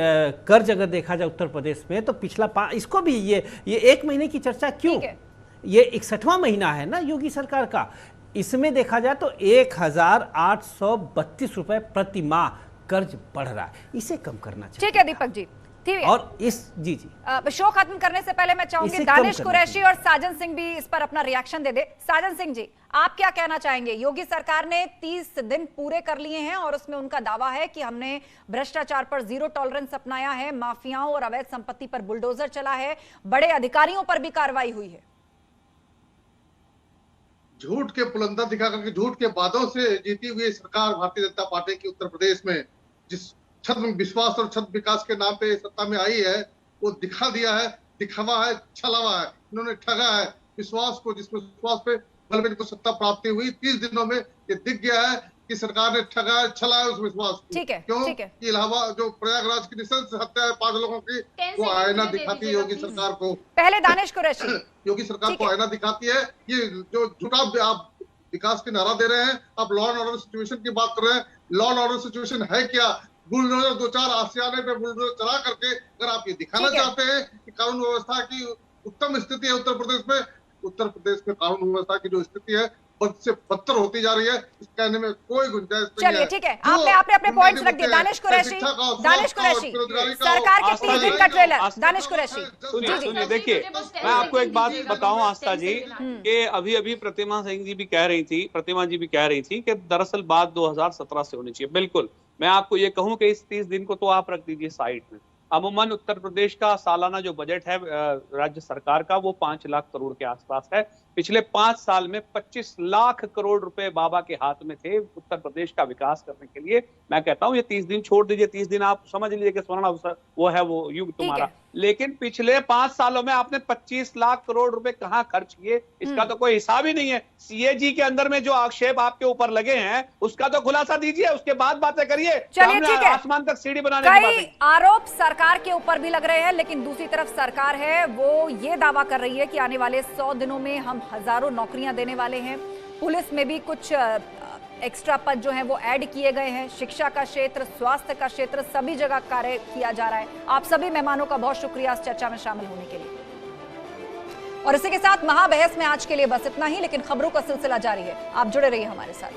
कर्ज अगर देखा जाए उत्तर प्रदेश में तो पिछला इसको भी ये 1 महीने की चर्चा क्यों, ये 61वां महीना है ना योगी सरकार का, इसमें देखा जाए तो 1832 रुपए प्रति माह कर्ज बढ़ रहा है, इसे कम करना चाहिए। ठीक है दीपक जी, ठीक है। और इस जी शो खत्म करने से पहले मैं चाहूंगी दानिश कुरैशी और साजन सिंह भी इस पर अपना रिएक्शन दे दे। साजन सिंह जी, आप क्या कहना चाहेंगे? योगी सरकार ने 30 दिन पूरे कर लिए हैं और उसमें उनका दावा है कि हमने भ्रष्टाचार पर जीरो टॉलरेंस अपनाया है, माफियाओं और अवैध संपत्ति पर बुलडोजर चला है, बड़े अधिकारियों पर भी कार्रवाई हुई है। झूठ के पुलंदा दिखा करके, झूठ के वादों से जीती हुई सरकार भारतीय जनता पार्टी की उत्तर प्रदेश में जिस छद्म विश्वास और छद्म विकास के नाम पे सत्ता में आई है, वो दिखा दिया है, दिखावा है, छलावा है। इन्होंने ठगा है विश्वास को, जिस विश्वास पे बल में सत्ता प्राप्ति हुई 30 दिनों में ये दिख गया है कि सरकार ने ठगा है, छला है उस विश्वास को। ठीक है, क्यों? ठीक है। इलाहाबाद जो प्रयागराज की निशंस हत्या है 5 लोगों की, वो आईना दिखाती है योगी सरकार को। पहले दानिश कुरैशी। योगी सरकार को आईना दिखाती है। ये जो झूठा आप विकास की नारा दे रहे हैं, आप लॉ एंड ऑर्डर सिचुएशन की बात कर रहे हैं, लॉ एंड ऑर्डर सिचुएशन है क्या? बुलडोजर 2-4 आसियाने पे बुलडोजर चला करके अगर आप ये दिखाना चाहते हैं कि कानून व्यवस्था की उत्तम स्थिति है उत्तर प्रदेश में, उत्तर प्रदेश में कानून व्यवस्था की जो स्थिति है बद से बदतर होती जा रही है, इस कहने में कोई गुंजाइश नहीं है। चलिए ठीक है, आपने अपने पॉइंट्स रख दिए। दानिश कुरैशी, सरकार के 30 दिन का ट्रेलर। दानिश कुरैशी, सुनिए, देखिए मैं आपको एक बात बताऊं आस्था जी, कि अभी प्रतिमा जी भी कह रही थी कि दरअसल बात 2017 से होनी चाहिए। बिल्कुल, मैं आपको ये कहूं कि इस 30 दिन को तो आप रख दीजिए साइड में। अमूमन उत्तर प्रदेश का सालाना जो बजट है राज्य सरकार का, वो 5 लाख करोड़ के आसपास है। पिछले 5 साल में 25 लाख करोड़ रुपए बाबा के हाथ में थे उत्तर प्रदेश का विकास करने के लिए। मैं कहता हूं ये 30 दिन छोड़ दीजिए, 30 दिन आप समझ लीजिए कि स्वर्ण अवसर वो है, वो युग तुम्हारा। लेकिन पिछले 5 सालों में आपने 25 लाख करोड़ रुपए कहां खर्च किए, इसका तो कोई हिसाब ही नहीं है। सीएजी के अंदर में जो आक्षेप आपके ऊपर लगे हैं उसका तो खुलासा दीजिए, उसके बाद बातें करिए। चलिए ठीक है, आसमान तक सीढ़ी बनाने की कई आरोप सरकार के ऊपर भी लग रहे हैं, लेकिन दूसरी तरफ सरकार है वो ये दावा कर रही है कि आने वाले 100 दिनों में हम हजारों नौकरियां देने वाले हैं। पुलिस में भी कुछ एक्स्ट्रा पद जो हैं वो ऐड किए गए हैं। शिक्षा का क्षेत्र, स्वास्थ्य का क्षेत्र, सभी जगह कार्य किया जा रहा है। आप सभी मेहमानों का बहुत शुक्रिया इस चर्चा में शामिल होने के लिए। और इसी के साथ महाबहस में आज के लिए बस इतना ही, लेकिन खबरों का सिलसिला जारी है। आप जुड़े रहिए हमारे साथ।